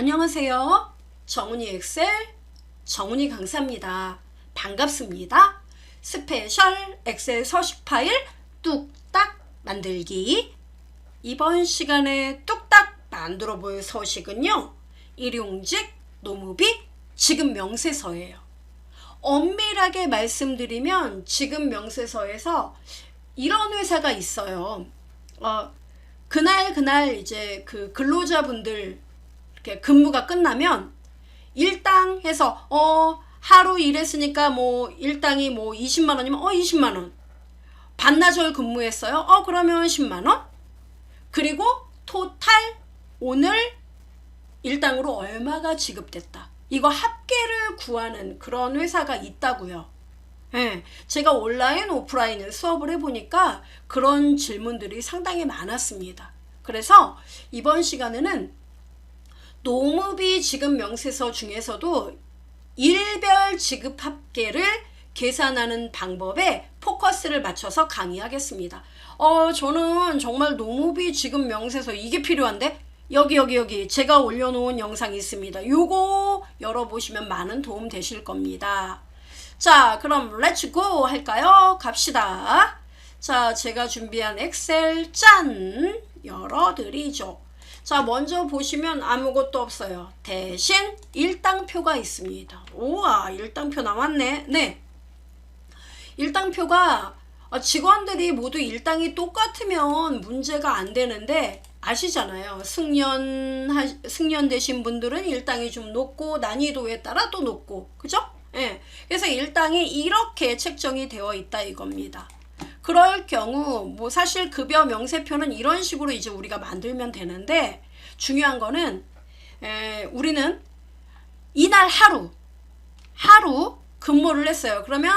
안녕하세요. 정훈이 엑셀 정훈이 강사입니다. 반갑습니다. 스페셜 엑셀 서식 파일 뚝딱 만들기. 이번 시간에 뚝딱 만들어 볼 서식은요, 일용직, 노무비, 지금 명세서예요. 엄밀하게 말씀드리면 지금 명세서에서 이런 회사가 있어요. 그날 이제 그 근로자분들 이렇게 근무가 끝나면 일당 해서 하루 일했으니까 뭐 일당이 뭐 20만 원이면 20만 원. 반나절 근무했어요. 그러면 10만 원. 그리고 토탈 오늘 일당으로 얼마가 지급됐다. 이거 합계를 구하는 그런 회사가 있다고요. 네, 제가 온라인, 오프라인을 수업을 해보니까 그런 질문들이 상당히 많았습니다. 그래서 이번 시간에는 노무비 지급 명세서 중에서도 일별 지급 합계를 계산하는 방법에 포커스를 맞춰서 강의하겠습니다. 저는 정말 노무비 지급 명세서 이게 필요한데 여기 제가 올려놓은 영상이 있습니다. 요거 열어보시면 많은 도움 되실 겁니다. 자, 그럼 렛츠고 할까요? 갑시다. 자, 제가 준비한 엑셀 짠 열어드리죠. 자, 먼저 보시면 아무것도 없어요. 대신 일당표가 있습니다. 우와, 일당표 나왔네. 네, 일당표가 직원들이 모두 일당이 똑같으면 문제가 안 되는데 아시잖아요. 승연 되신 분들은 일당이 좀 높고 난이도에 따라 또 높고, 그죠? 예. 그래서 일당이 이렇게 책정이 되어 있다 이겁니다. 그럴 경우 뭐 사실 급여 명세표는 이런 식으로 이제 우리가 만들면 되는데, 중요한 거는 우리는 이날 하루 근무를 했어요. 그러면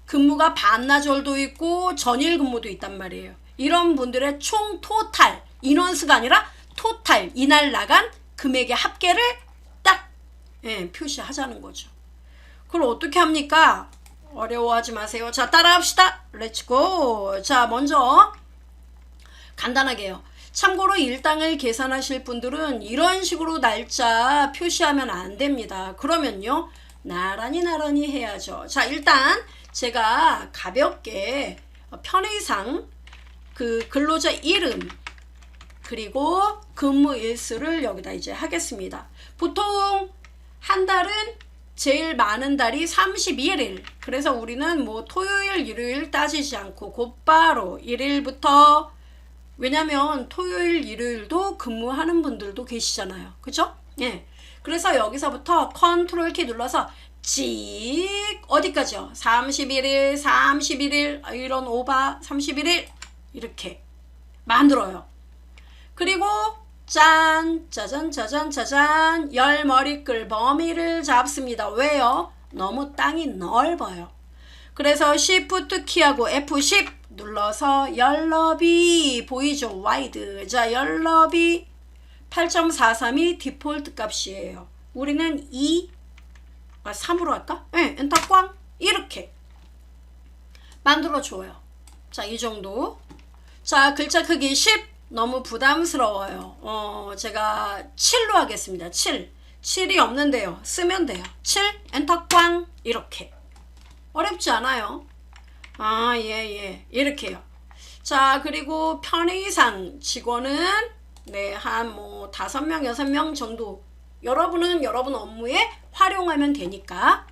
근무가 반나절도 있고 전일 근무도 있단 말이에요. 이런 분들의 총 토탈, 인원수가 아니라 토탈, 이날 나간 금액의 합계를 딱 표시하자는 거죠. 그걸 어떻게 합니까? 어려워하지 마세요. 자, 따라합시다. 렛츠고. 자, 먼저 간단하게요. 참고로 일당을 계산하실 분들은 이런 식으로 날짜 표시하면 안 됩니다. 그러면요, 나란히 해야죠. 자, 일단 제가 가볍게 편의상 그 근로자 이름 그리고 근무 일수를 여기다 이제 하겠습니다. 보통 한 달은 제일 많은 달이 31일. 그래서 우리는 뭐 토요일, 일요일 따지지 않고 곧바로 1일부터, 왜냐면 토요일, 일요일도 근무하는 분들도 계시잖아요. 그죠? 예. 그래서 여기서부터 컨트롤 키 눌러서 찍 어디까지요? 31일, 이런 오바 31일 이렇게 만들어요. 그리고 짜잔 열 머리끌 범위를 잡습니다. 왜요? 너무 땅이 넓어요. 그래서 Shift 키하고 F10 눌러서 열 너비 보이죠? 와이드. 자, 열 너비 8.432 디폴트 값이에요. 우리는 3으로 할까? 네, 엔터 꽝 이렇게 만들어줘요. 자, 이 정도. 자, 글자 크기 10 너무 부담스러워요. 제가 7로 하겠습니다. 7이 없는데요. 쓰면 돼요. 7 엔터 꽝 이렇게. 어렵지 않아요. 예. 이렇게요. 자, 그리고 편의상 직원은 한 뭐 5명, 6명 정도 여러분은 여러분 업무에 활용하면 되니까.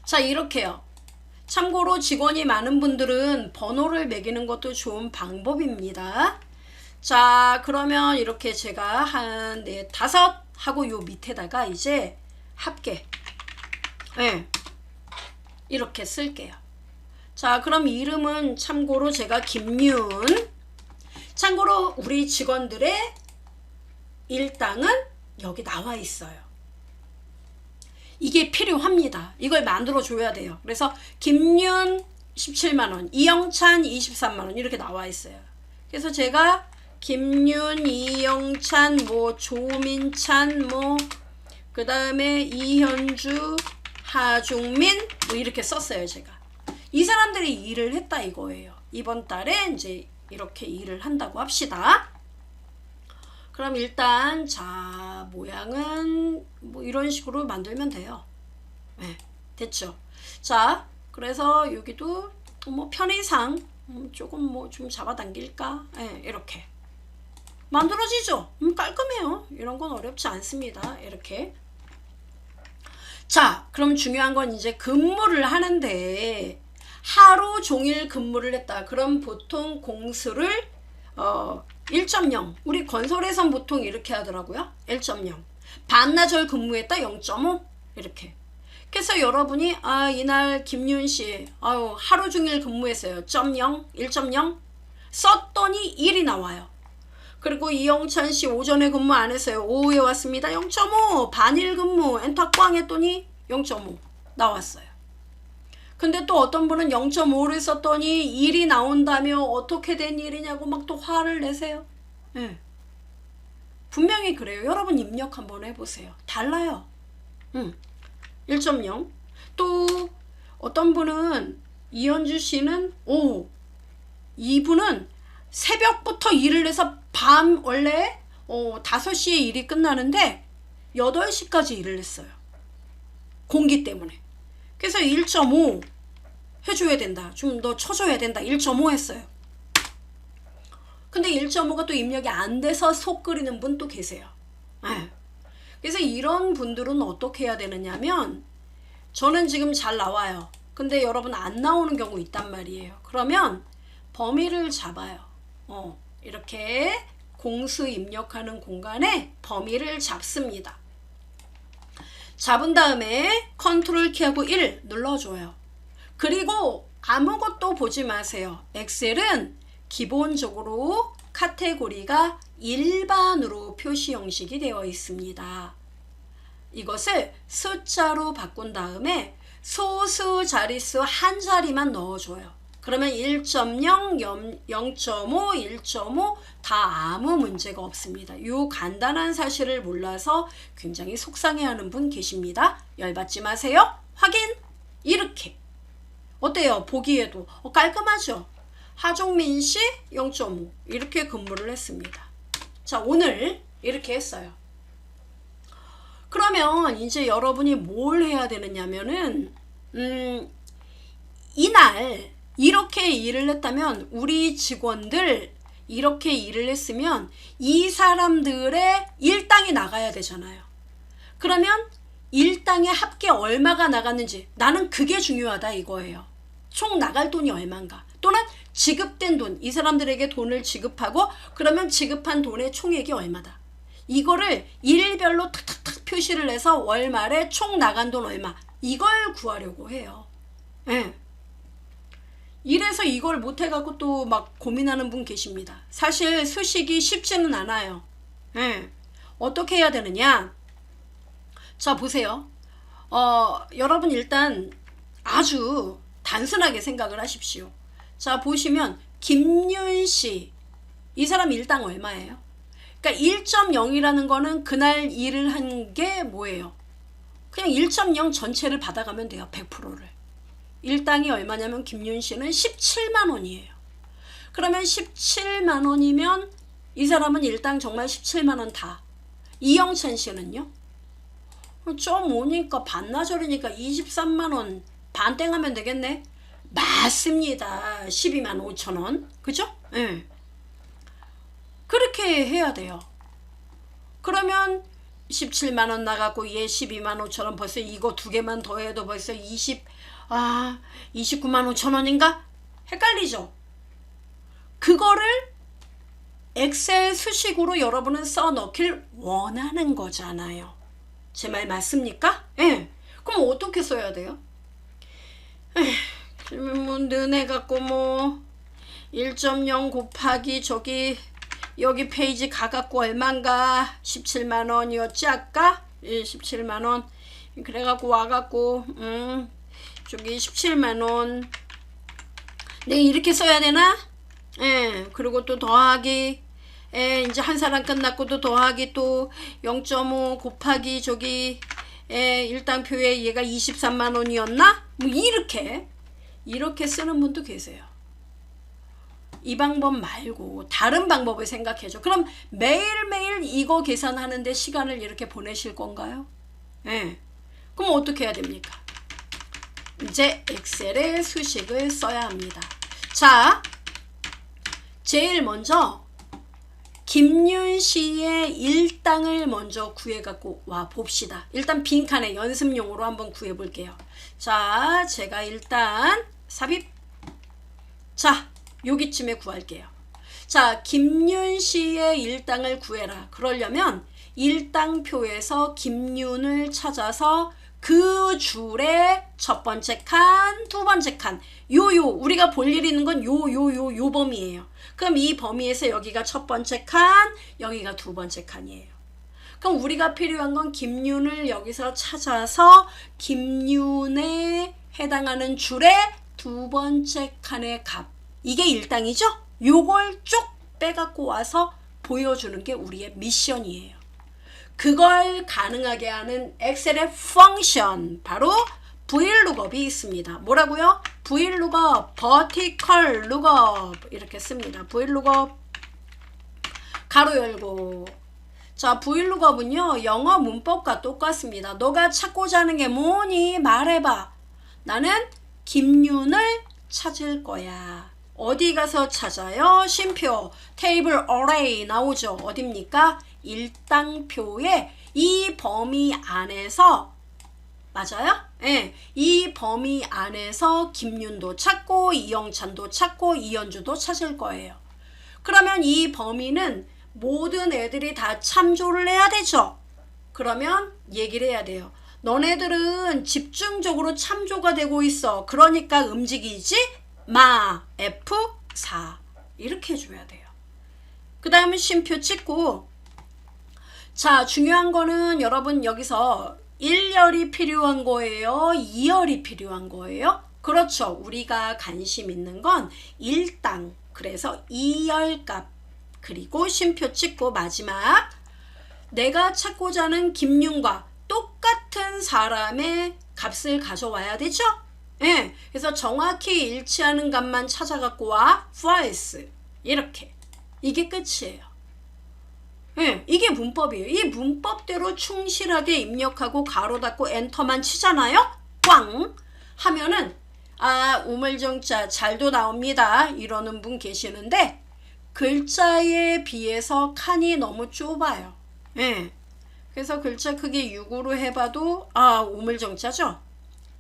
자, 이렇게요. 참고로 직원이 많은 분들은 번호를 매기는 것도 좋은 방법입니다. 자, 그러면 이렇게 제가 한 5 하고 요 밑에다가 이제 합계 이렇게 쓸게요. 자, 그럼 이름은 참고로 제가 김윤. 참고로 우리 직원들의 일당은 여기 나와 있어요. 이게 필요합니다. 이걸 만들어 줘야 돼요. 그래서 김윤 17만원, 이영찬 23만원 이렇게 나와 있어요. 그래서 제가 김윤, 이영찬, 뭐 조민찬, 뭐 그 다음에 이현주, 하중민 뭐 이렇게 썼어요. 제가 이 사람들이 일을 했다 이거예요. 이번 달에 이제 이렇게 일을 한다고 합시다. 그럼 일단 자 모양은 뭐 이런 식으로 만들면 돼요. 네, 됐죠. 자 그래서 여기도 뭐 편의상 조금 뭐 좀 잡아당길까. 네, 이렇게 만들어지죠. 깔끔해요. 이런 건 어렵지 않습니다. 이렇게. 자 그럼 중요한 건 이제 근무를 하는데 하루 종일 근무를 했다. 그럼 보통 공수를 1.0 우리 건설에선 보통 이렇게 하더라고요. 1.0 반나절 근무했다 0.5 이렇게. 그래서 여러분이 이날 김윤씨 하루 종일 근무했어요. 0 1.0 썼더니 1이 나와요. 그리고 이영찬씨 오전에 근무 안 했어요. 오후에 왔습니다. 0.5 반일 근무 엔터 꽝 했더니 0.5 나왔어요. 근데 또 어떤 분은 0.5를 썼더니 1이 나온다며 어떻게 된 일이냐고 막 또 화를 내세요. 네. 분명히 그래요. 여러분 입력 한번 해보세요. 달라요. 1.0 또 어떤 분은 이현주 씨는 이분은 새벽부터 일을 해서 밤 원래 5시에 일이 끝나는데 8시까지 일을 했어요. 공기 때문에. 그래서 1.5 해줘야 된다. 좀 더 쳐줘야 된다. 1.5 했어요. 근데 1.5가 또 입력이 안 돼서 속 끓이는 분 또 계세요. 그래서 이런 분들은 어떻게 해야 되느냐면 저는 지금 잘 나와요. 근데 여러분 안 나오는 경우 있단 말이에요. 그러면 범위를 잡아요. 이렇게 공수 입력하는 공간에 범위를 잡습니다. 잡은 다음에 컨트롤 키하고 1 눌러줘요. 그리고 아무것도 보지 마세요. 엑셀은 기본적으로 카테고리가 일반으로 표시 형식이 되어 있습니다. 이것을 숫자로 바꾼 다음에 소수 자릿수 한 자리만 넣어줘요. 그러면 1.0, 0.5, 1.5 다 아무 문제가 없습니다. 이 간단한 사실을 몰라서 굉장히 속상해하는 분 계십니다. 열받지 마세요. 확인! 이렇게. 어때요? 보기에도 깔끔하죠? 하종민 씨 0.5 이렇게 근무를 했습니다. 자 오늘 이렇게 했어요. 그러면 이제 여러분이 뭘 해야 되느냐면은 이날 이렇게 일을 했다면 우리 직원들 이렇게 일을 했으면 이 사람들의 일당이 나가야 되잖아요. 그러면 일당의 합계 얼마가 나갔는지 나는 그게 중요하다 이거예요. 총 나갈 돈이 얼마인가 또는 지급된 돈 이 사람들에게 돈을 지급하고 그러면 지급한 돈의 총액이 얼마다. 이거를 일별로 탁탁탁 표시를 해서 월말에 총 나간 돈 얼마 이걸 구하려고 해요. 네. 이래서 이걸 못해갖고 또 막 고민하는 분 계십니다. 사실 수식이 쉽지는 않아요. 네. 어떻게 해야 되느냐. 자 보세요. 여러분 일단 아주 단순하게 생각을 하십시오. 자 보시면 김윤씨 이 사람 일당 얼마예요? 그러니까 1.0이라는 거는 그날 일을 한 게 뭐예요? 그냥 1.0 전체를 받아가면 돼요. 100%를. 일당이 얼마냐면 김윤씨는 17만 원이에요. 그러면 17만 원이면 이 사람은 일당 정말 17만 원 다. 이영찬 씨는요? 좀 오니까 반나절이니까 23만 원 반땡하면 되겠네? 맞습니다. 12만 5천 원. 그죠? 네. 그렇게 해야 돼요. 그러면 17만 원 나가고 얘 12만 5천 원 벌써 이거 두 개만 더해도 벌써 29만 5천 원인가? 헷갈리죠? 그거를 엑셀 수식으로 여러분은 써넣길 원하는 거잖아요. 제 말 맞습니까? 예. 네. 그럼 어떻게 써야 돼요? 그러면 뭐 너네 갖고 뭐 1.0 곱하기 저기 여기 페이지 가갖고 얼만가 17만 원이었지 아까? 예, 17만 원. 그래갖고 와갖고 저기 17만 원. 네 이렇게 써야 되나? 예. 그리고 또 더하기. 예, 이제 한 사람 끝났고 또 더하기 또 0.5 곱하기 저기 일당표에 얘가 23만 원이었나? 뭐 이렇게 쓰는 분도 계세요. 이 방법 말고 다른 방법을 생각해줘. 그럼 매일매일 이거 계산하는데 시간을 이렇게 보내실 건가요? 예. 그럼 어떻게 해야 됩니까? 이제 엑셀에 수식을 써야 합니다. 자, 제일 먼저 김윤 씨의 일당을 먼저 구해 갖고 와 봅시다. 일단 빈칸에 연습용으로 한번 구해 볼게요. 자, 제가 일단 삽입. 자, 여기쯤에 구할게요. 자, 김윤 씨의 일당을 구해라. 그러려면 일당표에서 김윤을 찾아서 그 줄의 첫 번째 칸, 두 번째 칸, 우리가 볼 일 있는 건 요 범위예요. 그럼 이 범위에서 여기가 첫 번째 칸, 여기가 두 번째 칸이에요. 그럼 우리가 필요한 건 김윤을 여기서 찾아서 김윤에 해당하는 줄의 두 번째 칸의 값. 이게 일당이죠? 요걸 쭉 빼갖고 와서 보여주는 게 우리의 미션이에요. 그걸 가능하게 하는 엑셀의 펑션, 바로 VLOOKUP이 있습니다. 뭐라고요? VLOOKUP, vertical lookup 이렇게 씁니다. VLOOKUP 가로 열고. 자, VLOOKUP은요 영어 문법과 똑같습니다. 너가 찾고자 하는 게 뭐니? 말해봐. 나는 김윤을 찾을 거야. 어디 가서 찾아요? 쉼표, 테이블 어레이 나오죠. 어딥니까? 일당표의 이 범위 안에서, 맞아요? 예, 이 범위 안에서 김윤도 찾고 이영찬도 찾고 이현주도 찾을 거예요. 그러면 이 범위는 모든 애들이 다 참조를 해야 되죠. 그러면 얘기를 해야 돼요. 너네들은 집중적으로 참조가 되고 있어. 그러니까 움직이지 마. F4 이렇게 해줘야 돼요. 그 다음에 쉼표 찍고. 자, 중요한 거는 여러분 여기서 1열이 필요한 거예요? 2열이 필요한 거예요? 그렇죠. 우리가 관심 있는 건 일당. 그래서 2열 값. 그리고 쉼표 찍고 마지막. 내가 찾고자 하는 김윤과 똑같은 사람의 값을 가져와야 되죠? 예. 그래서 정확히 일치하는 값만 찾아갖고 와. false. 이렇게. 이게 끝이에요. 예, 이게 문법이에요. 이 문법대로 충실하게 입력하고 가로 닫고 엔터만 치잖아요. 꽝 하면은 우물정자 잘도 나옵니다. 이러는 분 계시는데 글자에 비해서 칸이 너무 좁아요. 예. 그래서 글자 크기 6으로 해봐도 우물정자죠.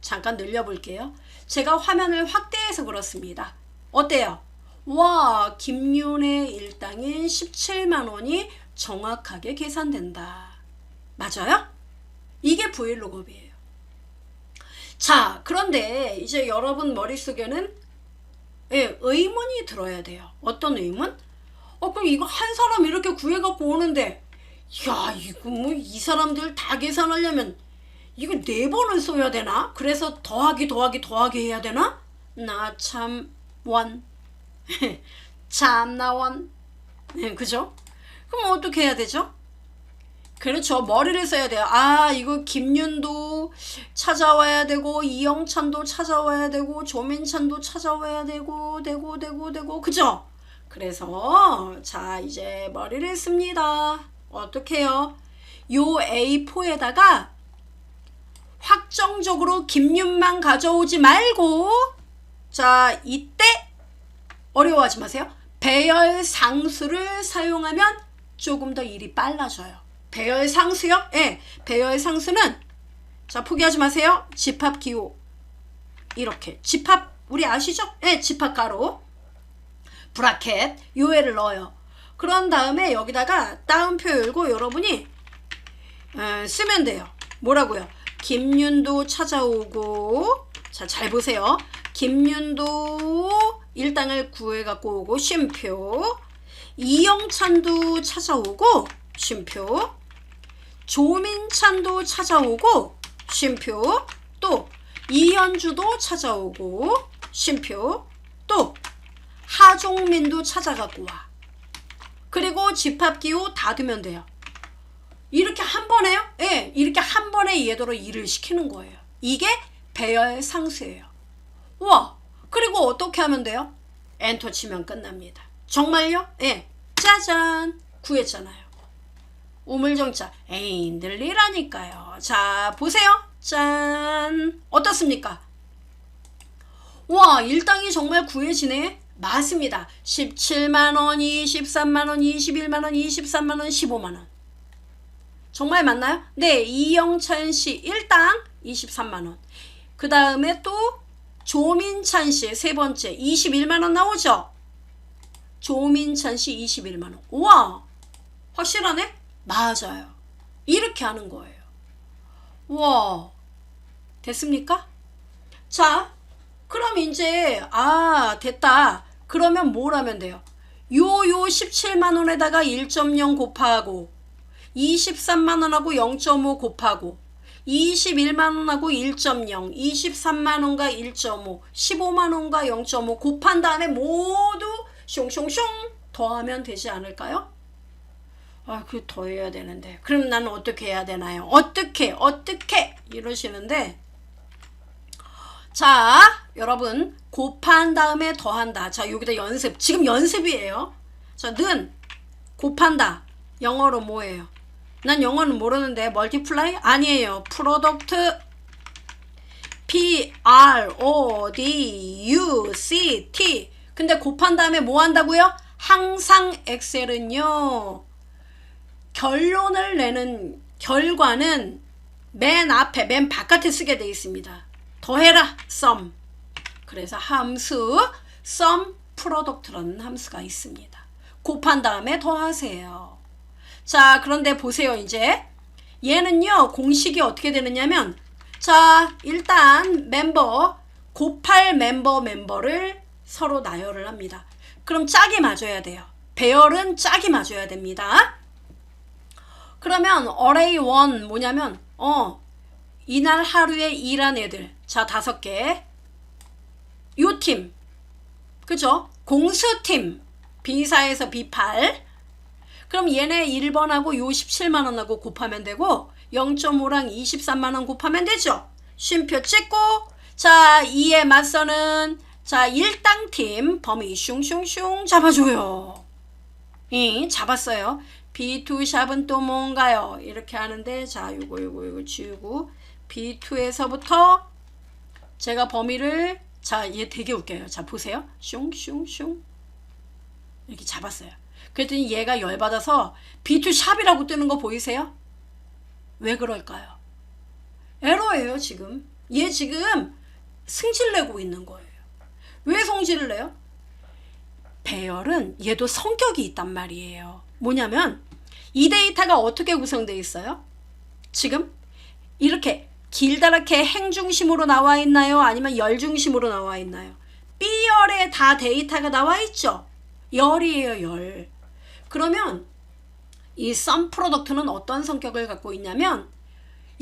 잠깐 늘려볼게요. 제가 화면을 확대해서 그렇습니다. 어때요? 와, 김윤의 일당인 17만 원이 정확하게 계산된다. 맞아요? 이게 VLOOKUP이에요. 자, 그런데 이제 여러분 머릿속에는 의문이 들어야 돼요. 어떤 의문? 그럼 이거 한 사람 이렇게 구해갖고 오는데, 야, 이거 뭐 이 사람들 다 계산하려면 이거 4번을 써야 되나? 그래서 더하기 해야 되나? 나 참 원. 참나 원. 그죠? 그럼 어떻게 해야 되죠? 그렇죠. 머리를 써야 돼요. 이거 김윤도 찾아와야 되고 이영찬도 찾아와야 되고 조민찬도 찾아와야 되고 그죠? 그래서 자, 이제 머리를 씁니다. 어떻게 해요? 요 A4에다가 확정적으로 김윤만 가져오지 말고, 자, 이때 어려워하지 마세요. 배열 상수를 사용하면 조금 더 일이 빨라져요. 배열 상수요? 예. 배열 상수는, 자, 포기하지 마세요. 집합 기호. 이렇게. 집합, 우리 아시죠? 예, 집합 가로. 브라켓. 요애를 넣어요. 그런 다음에 여기다가 따옴표 열고 여러분이 쓰면 돼요. 뭐라고요? 김윤도 찾아오고, 자, 잘 보세요. 김윤도 일당을 구해갖고 오고, 쉼표. 이영찬도 찾아오고, 쉼표. 조민찬도 찾아오고, 쉼표. 또 이현주도 찾아오고, 쉼표. 또 하종민도 찾아갖고 와. 그리고 집합기호 다 두면 돼요. 이렇게 한 번에요? 예, 이렇게 한 번에 얘대로 일을 시키는 거예요. 이게 배열 상수예요. 와, 그리고 어떻게 하면 돼요? 엔터 치면 끝납니다. 정말요? 예. 짜잔! 구했잖아요. 우물정자. 에인들리라니까요. 자, 보세요. 짠! 어떻습니까? 와, 일당이 정말 구해지네? 맞습니다. 17만원, 23만원, 21만원, 23만원, 15만원. 정말 맞나요? 네, 이영찬씨 일당 23만원. 그 다음에 또 조민찬씨 세 번째 21만원 나오죠? 조민찬씨 21만원. 우와, 확실하네? 맞아요. 이렇게 하는 거예요. 우와, 됐습니까? 자, 그럼 이제 됐다. 그러면 뭘 하면 돼요? 요 17만원에다가 1.0 곱하고 23만원하고 0.5 곱하고 21만원하고 1.0 23만원과 1.5 15만원과 0.5 곱한 다음에 모두 숑숑숑 더하면 되지 않을까요? 그 더해야 되는데 그럼 나는 어떻게 해야 되나요? 어떻게 이러시는데, 자 여러분 곱한 다음에 더한다. 자 여기다 연습, 지금 연습이에요. 자 는 곱한다. 영어로 뭐예요? 난 영어는 모르는데 멀티플라이? 아니에요. 프로덕트. PRODUCT. 근데 곱한 다음에 뭐 한다고요? 항상 엑셀은요, 결론을 내는 결과는 맨 앞에 맨 바깥에 쓰게 되어 있습니다. 더해라 sum. 그래서 함수 sum product라는 함수가 있습니다. 곱한 다음에 더하세요. 자 그런데 보세요. 이제 얘는요 공식이 어떻게 되느냐면, 자 일단 멤버 곱할 멤버를 서로 나열을 합니다. 그럼 짝이 맞아야 돼요. 배열은 짝이 맞아야 됩니다. 그러면 array 1 뭐냐면 이날 하루에 일한 애들, 자 5개, 요 팀, 그죠? 공수팀 B4에서 B8. 그럼 얘네 1번하고 요 17만원하고 곱하면 되고 0.5랑 23만원 곱하면 되죠. 쉼표 찍고, 자 2에 맞서는 자 일당팀 범위 슝슝슝 잡아줘요. 잡았어요. B2 샵은 또 뭔가요? 이렇게 하는데, 자 요거 지우고 B2에서부터 제가 범위를, 자 얘 되게 웃겨요. 자 보세요. 슝슝슝 이렇게 잡았어요. 그랬더니 얘가 열받아서 B2 샵이라고 뜨는 거 보이세요? 왜 그럴까요? 에러예요. 지금 얘 지금 승질내고 있는 거예요. 왜 성질을 내요? 배열은 얘도 성격이 있단 말이에요. 뭐냐면 이 데이터가 어떻게 구성되어 있어요? 지금 이렇게 길다랗게 행 중심으로 나와 있나요? 아니면 열 중심으로 나와 있나요? B열에 다 데이터가 나와 있죠? 열이에요. 열. 그러면 이 sum product는 어떤 성격을 갖고 있냐면,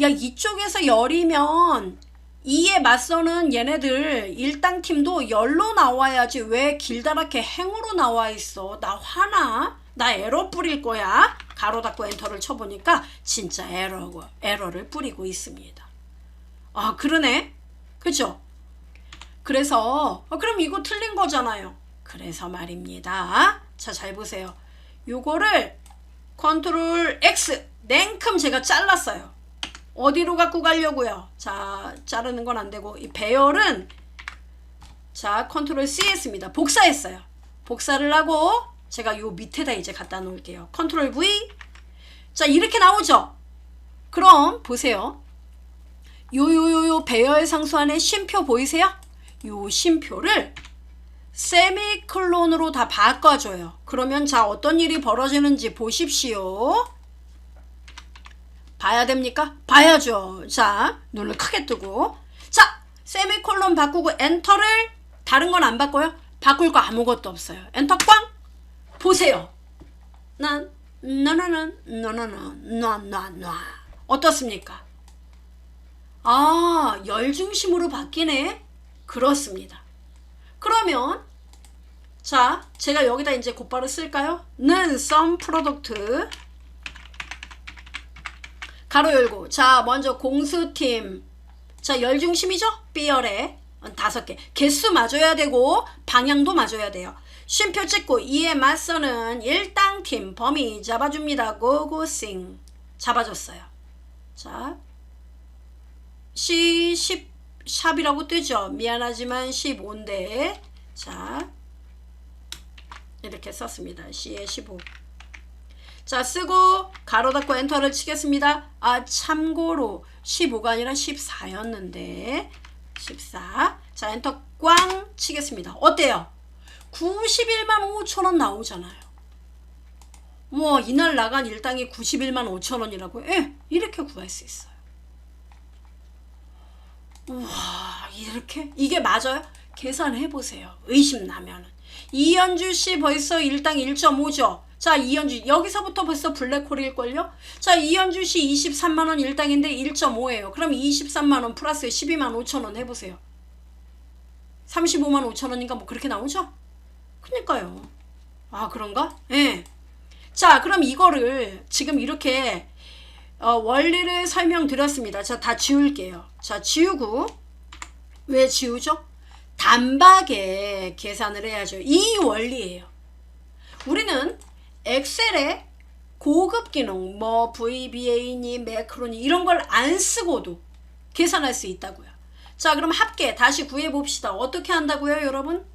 야 이쪽에서 열이면 2에 맞서는 얘네들 일당팀도 열로 나와야지 왜 길다랗게 행으로 나와 있어? 나 화나? 나 에러 뿌릴 거야? 가로 닫고 엔터를 쳐보니까 진짜 에러를 뿌리고 있습니다. 그러네? 그죠? 그래서 그럼 이거 틀린 거잖아요. 그래서 말입니다. 자 잘 보세요. 요거를 컨트롤 X 냉큼 제가 잘랐어요. 어디로 갖고 가려고요? 자 자르는 건 안 되고, 이 배열은 자 컨트롤 C 했습니다. 복사했어요. 복사를 하고 제가 요 밑에다 이제 갖다 놓을게요. 컨트롤 V. 자 이렇게 나오죠? 그럼 보세요. 요 배열 상수 안에 쉼표 보이세요? 요 쉼표를 세미콜론으로 다 바꿔줘요. 그러면 자 어떤 일이 벌어지는지 보십시오. 봐야 됩니까? 봐야죠. 자 눈을 크게 뜨고, 자 세미콜론 바꾸고 엔터를, 다른 건 안 바꿔요? 바꿀 거 아무것도 없어요. 엔터 꽝! 보세요. 어떻습니까? 열 중심으로 바뀌네? 그렇습니다. 그러면 자 제가 여기다 이제 곧바로 쓸까요? 는 sum product 가로 열고, 자 먼저 공수팀, 자 열 중심이죠? B열에 5개. 개수 맞아야 되고 방향도 맞아야 돼요. 쉼표 찍고 이에 맞서는 일당팀 범위 잡아줍니다. 고고싱. 잡아줬어요. 자, C10 샵이라고 뜨죠. 미안하지만 15인데 자 이렇게 썼습니다. C에 15. 자, 쓰고 가로 닫고 엔터를 치겠습니다. 아, 참고로 15가 아니라 14였는데 14. 자, 엔터 꽝 치겠습니다. 어때요? 91만 5천원 나오잖아요. 뭐 이날 나간 일당이 91만 5천원이라고? 예, 이렇게 구할 수 있어요. 우와, 이렇게? 이게 맞아요? 계산해보세요. 의심 나면은. 이현주씨 벌써 일당 1.5죠? 자, 이현주, 여기서부터 벌써 블랙홀일걸요? 자, 이현주씨 23만원 일당인데 1.5예요. 그럼 23만원 플러스 12만 5천원 해보세요. 35만 5천원인가 뭐 그렇게 나오죠? 그러니까요. 아, 그런가? 예. 자, 그럼 이거를 지금 이렇게 원리를 설명드렸습니다. 자, 다 지울게요. 자, 지우고 왜 지우죠? 단박에 계산을 해야죠. 이 원리예요. 우리는 엑셀에 고급 기능 뭐 VBA니 매크로니 이런 걸 안 쓰고도 계산할 수 있다고요. 자, 그럼 합계 다시 구해봅시다. 어떻게 한다고요, 여러분?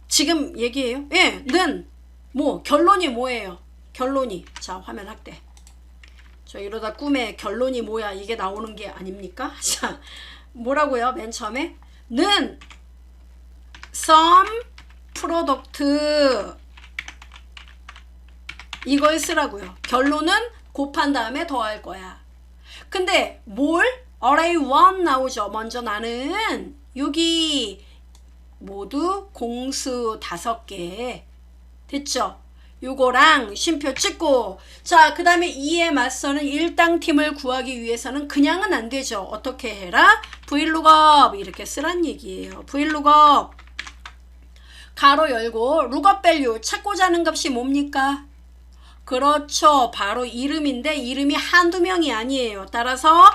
지금 얘기해요. 예, 는 뭐 결론이 뭐예요? 결론이, 자, 화면 확대. 저 이러다 꿈에 결론이 뭐야 이게 나오는 게 아닙니까? 자, 뭐라고요? 맨 처음에 는 sum product 이걸 쓰라고요. 결론은 곱한 다음에 더할 거야. 근데 뭘? array 1 나오죠. 먼저 나는 여기 모두 공수 5개 됐죠? 요거랑 쉼표 찍고 자, 그 다음에 이에 맞서는 일당팀을 구하기 위해서는 그냥은 안 되죠. 어떻게 해라? vlookup 이렇게 쓰란 얘기예요. vlookup 가로 열고 lookup value 찾고자 하는 값이 뭡니까? 그렇죠. 바로 이름인데 이름이 한두 명이 아니에요. 따라서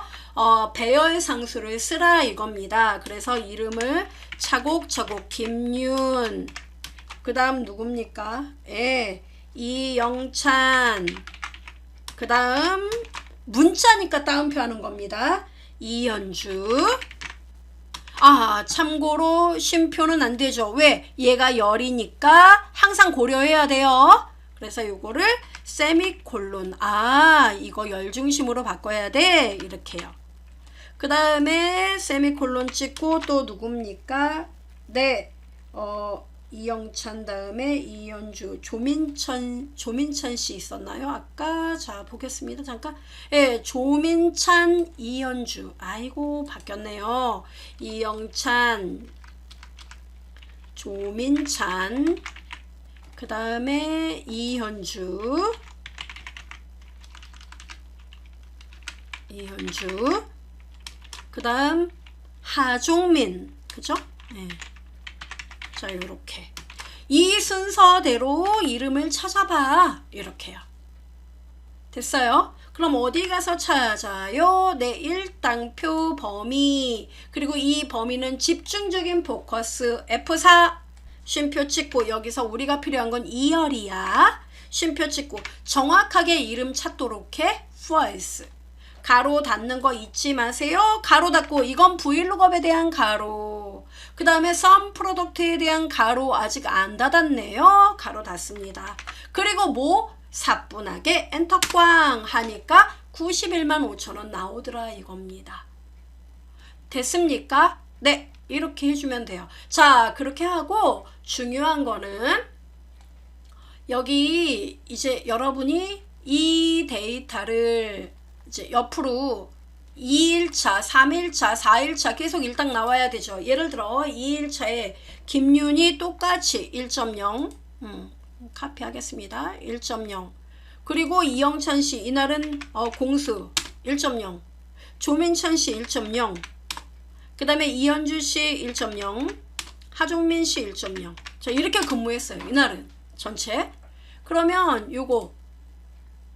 배열 상수를 쓰라 이겁니다. 그래서 이름을 차곡차곡 김윤 그 다음 누굽니까? 예, 이영찬 그 다음 문자니까 따옴표 하는 겁니다. 이현주. 아, 참고로 쉼표는 안 되죠. 왜? 얘가 열이니까 항상 고려해야 돼요. 그래서 요거를 세미콜론. 아, 이거 열 중심으로 바꿔야 돼. 이렇게요. 그 다음에 세미콜론 찍고 또 누굽니까? 네, 이영찬 다음에 이현주, 조민찬 씨 있었나요? 아까 자 보겠습니다. 잠깐. 예, 조민찬, 이현주. 아이고 바뀌었네요. 이영찬, 조민찬. 그 다음에 이현주. 그 다음 하종민. 그죠? 네. 자, 요렇게 이 순서대로 이름을 찾아봐. 이렇게요. 됐어요? 그럼 어디 가서 찾아요? 네, 일당표 범위. 그리고 이 범위는 집중적인 포커스 F4 쉼표 찍고 여기서 우리가 필요한 건 2열이야. 쉼표 찍고 정확하게 이름 찾도록 해. false. 가로 닫는 거 잊지 마세요. 가로 닫고 이건 vlookup에 대한 가로. 그 다음에 sum product에 대한 가로 아직 안 닫았네요. 가로 닫습니다. 그리고 뭐? 사뿐하게 엔터 꽝 하니까 91만 5천원 나오더라 이겁니다. 됐습니까? 네, 이렇게 해주면 돼요. 자, 그렇게 하고 중요한 거는 여기 이제 여러분이 이 데이터를 이제 옆으로 2일차, 3일차, 4일차 계속 일당 나와야 되죠. 예를 들어 2일차에 김윤이 똑같이 1.0 카피하겠습니다. 1.0 그리고 이영찬 씨 이날은 공수 1.0 조민찬 씨 1.0 그 다음에 이현주 씨 1.0 하종민 씨 1.0 자, 이렇게 근무했어요. 이날은 전체. 그러면 요거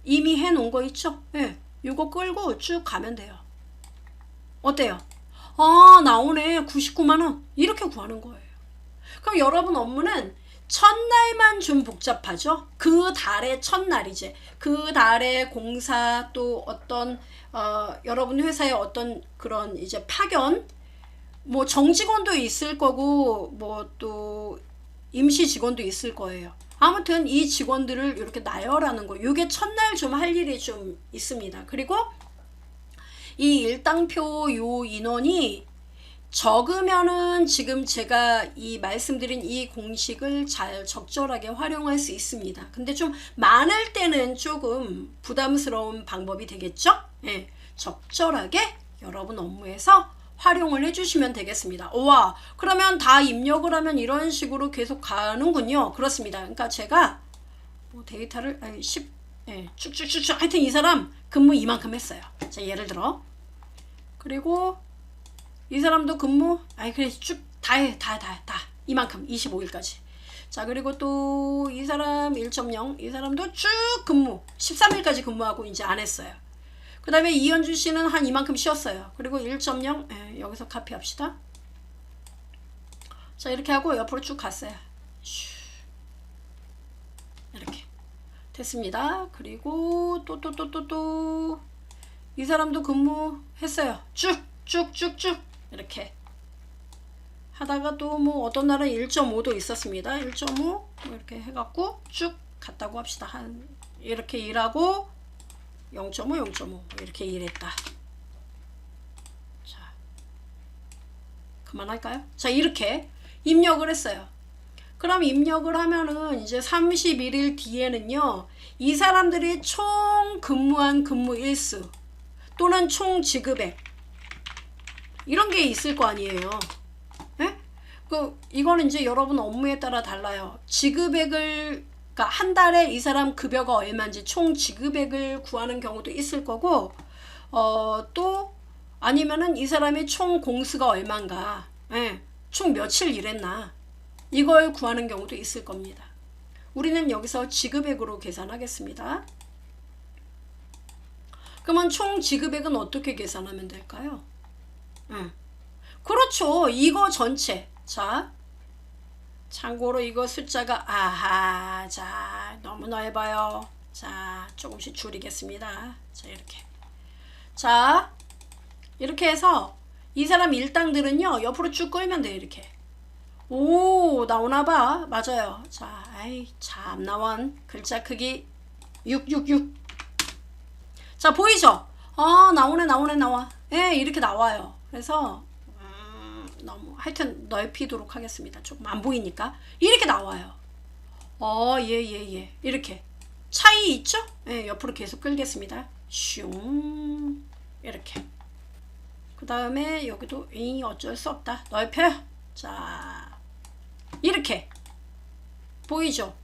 이미 해놓은 거 있죠? 예. 요거 끌고 쭉 가면 돼요. 어때요? 나오네. 99만 원. 이렇게 구하는 거예요. 그럼 여러분 업무는 첫날만 좀 복잡하죠. 그 달의 첫날이지. 그 달의 공사 또 어떤 여러분 회사의 어떤 그런 이제 파견 뭐 정직원도 있을 거고 뭐 또 임시 직원도 있을 거예요. 아무튼 이 직원들을 이렇게 나열하는 거. 이게 첫날 좀 할 일이 좀 있습니다. 그리고 이 일당표 요 인원이 적으면은 지금 제가 이 말씀드린 이 공식을 잘 적절하게 활용할 수 있습니다. 근데 좀 많을 때는 조금 부담스러운 방법이 되겠죠? 예, 적절하게 여러분 업무에서 활용을 해주시면 되겠습니다. 와, 그러면 다 입력을 하면 이런 식으로 계속 가는군요. 그렇습니다. 그러니까 제가 뭐 데이터를 쭉쭉쭉쭉 하여튼 이 사람 근무 이만큼 했어요. 자, 예를 들어 그리고 이 사람도 근무 그래 쭉 다 해. 다 이만큼 25일까지. 자, 그리고 또 이 사람 1.0 이 사람도 쭉 근무 13일까지 근무하고 이제 안 했어요. 그 다음에 이현주 씨는 한 이만큼 쉬었어요. 그리고 1.0 여기서 카피합시다. 자, 이렇게 하고 옆으로 쭉 갔어요. 이렇게 됐습니다. 그리고 또 이 사람도 근무했어요. 쭉쭉쭉쭉 이렇게 하다가 또 뭐 어떤 날은 1.5도 있었습니다. 1.5 뭐 이렇게 해갖고 쭉 갔다고 합시다. 한 이렇게 일하고 0.5 이렇게 일했다. 자, 그만할까요? 자, 이렇게 입력을 했어요. 그럼 입력을 하면은 이제 31일 뒤에는요, 이 사람들이 총 근무한 근무 일수 또는 총 지급액 이런 게 있을 거 아니에요. 예? 이거는 이제 여러분 업무에 따라 달라요. 지급액을 그러니까 한 달에 이 사람 급여가 얼마인지 총 지급액을 구하는 경우도 있을 거고 또 아니면은 이 사람이 총 공수가 얼마인가 총 며칠 일했나 이걸 구하는 경우도 있을 겁니다. 우리는 여기서 지급액으로 계산하겠습니다. 그러면 총 지급액은 어떻게 계산하면 될까요? 그렇죠. 이거 전체. 자, 참고로 이거 숫자가 자 너무 넓어요. 자, 조금씩 줄이겠습니다. 자, 이렇게 해서 이 사람 일당들은요 옆으로 쭉 끌면 돼요. 이렇게 오 나오나봐. 맞아요. 자, 참 나온 글자 크기 666. 자, 보이죠? 나와. 이렇게 나와요. 그래서 너무 하여튼 넓히도록 하겠습니다. 조금 안 보이니까 이렇게 나와요. 예. 이렇게 차이 있죠? 옆으로 계속 끌겠습니다. 슝 이렇게. 그 다음에 여기도 어쩔 수 없다. 넓혀요. 자, 이렇게 보이죠?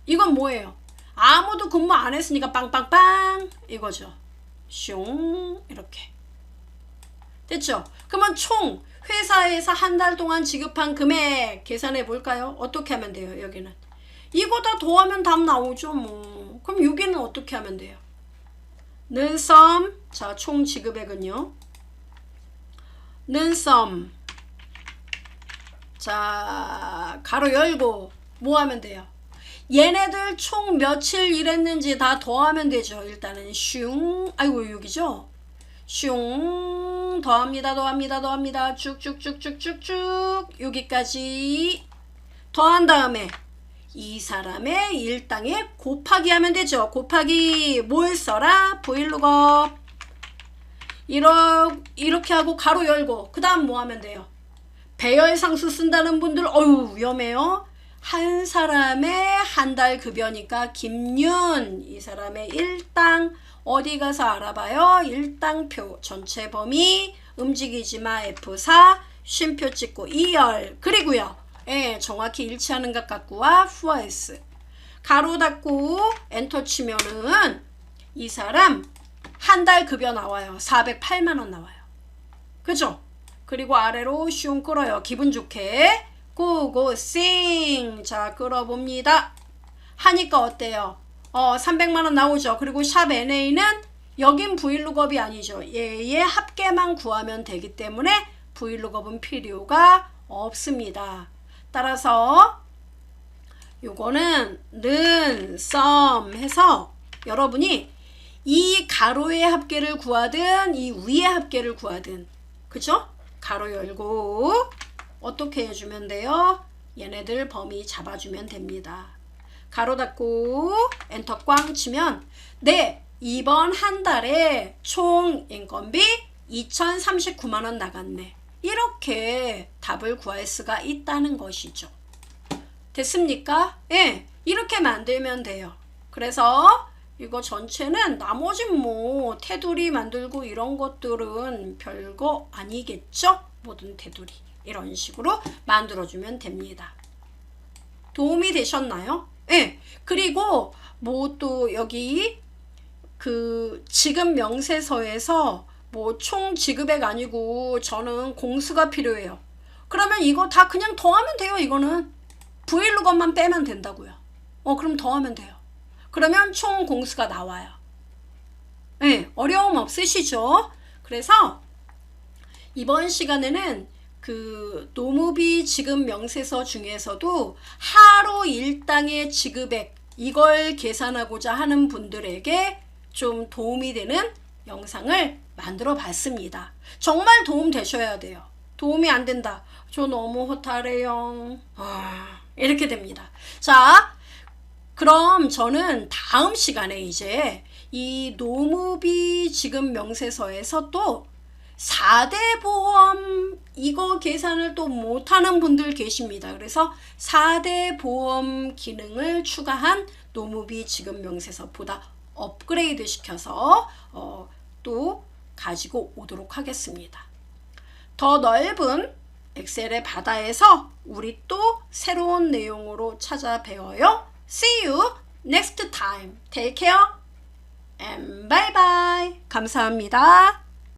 이건 뭐예요? 아무도 근무 안 했으니까 빵빵빵 이거죠. 슝 이렇게 됐죠? 그러면 총 회사에서 한 달 동안 지급한 금액 계산해 볼까요? 어떻게 하면 돼요? 여기는 이거 다 더하면 답 나오죠 뭐. 그럼 여기는 어떻게 하면 돼요? 는 썸. 자, 총 지급액은요 는 썸. 자, 가로 열고 뭐 하면 돼요? 얘네들 총 며칠 일했는지 다 더하면 되죠. 일단은 슝 여기죠. 슝 더합니다. 쭉쭉쭉쭉쭉쭉 여기까지 더한 다음에 이 사람의 일당에 곱하기 하면 되죠. 곱하기 뭘 써라? 브이로그업. 이렇게 하고 가로 열고 그 다음 뭐 하면 돼요? 배열상수 쓴다는 분들 위험해요. 한 사람의 한 달 급여니까 김윤 이 사람의 일당 어디 가서 알아봐요? 일당표 전체 범위 움직이지마 F4 쉼표 찍고 2열 그리고요 정확히 일치하는 것 같고와 후어스 가로 닫고 엔터 치면은 이 사람 한 달 급여 나와요. 408만원 나와요. 그죠? 그리고 아래로 슝 끌어요. 기분 좋게 고고싱. 자, 끌어봅니다. 하니까 어때요? 300만원 나오죠. 그리고 샵 NA는 여긴 브이룩업이 아니죠. 얘의 합계만 구하면 되기 때문에 브이룩업은 필요가 없습니다. 따라서 요거는 는, 썸 해서 여러분이 이 가로의 합계를 구하든 이 위의 합계를 구하든, 그죠? 가로 열고 어떻게 해주면 돼요? 얘네들 범위 잡아주면 됩니다. 가로 닫고 엔터 꽝 치면 네, 이번 한 달에 총 인건비 2,039만 원 나갔네. 이렇게 답을 구할 수가 있다는 것이죠. 됐습니까? 예, 이렇게 만들면 돼요. 그래서 이거 전체는 나머진 뭐 테두리 만들고 이런 것들은 별거 아니겠죠? 모든 테두리 이런 식으로 만들어주면 됩니다. 도움이 되셨나요? 예. 그리고 뭐 또 여기 그 지급 명세서에서 뭐 총 지급액 아니고 저는 공수가 필요해요. 그러면 이거 다 그냥 더하면 돼요. 이거는 브이룩업만 빼면 된다고요. 그럼 더하면 돼요. 그러면 총 공수가 나와요. 네, 어려움 없으시죠? 그래서 이번 시간에는 그 노무비 지급 명세서 중에서도 하루 일당의 지급액 이걸 계산하고자 하는 분들에게 좀 도움이 되는 영상을 만들어 봤습니다. 정말 도움 되셔야 돼요. 도움이 안 된다. 저 너무 허탈해요. 이렇게 됩니다. 자, 그럼 저는 다음 시간에 이제 이 노무비 지급 명세서에서 또 4대 보험 이거 계산을 또 못하는 분들 계십니다. 그래서 4대 보험 기능을 추가한 노무비 지급 명세서보다 업그레이드 시켜서 또 가지고 오도록 하겠습니다. 더 넓은 엑셀의 바다에서 우리 또 새로운 내용으로 찾아뵈어요. See you next time. Take care and bye bye. 감사합니다.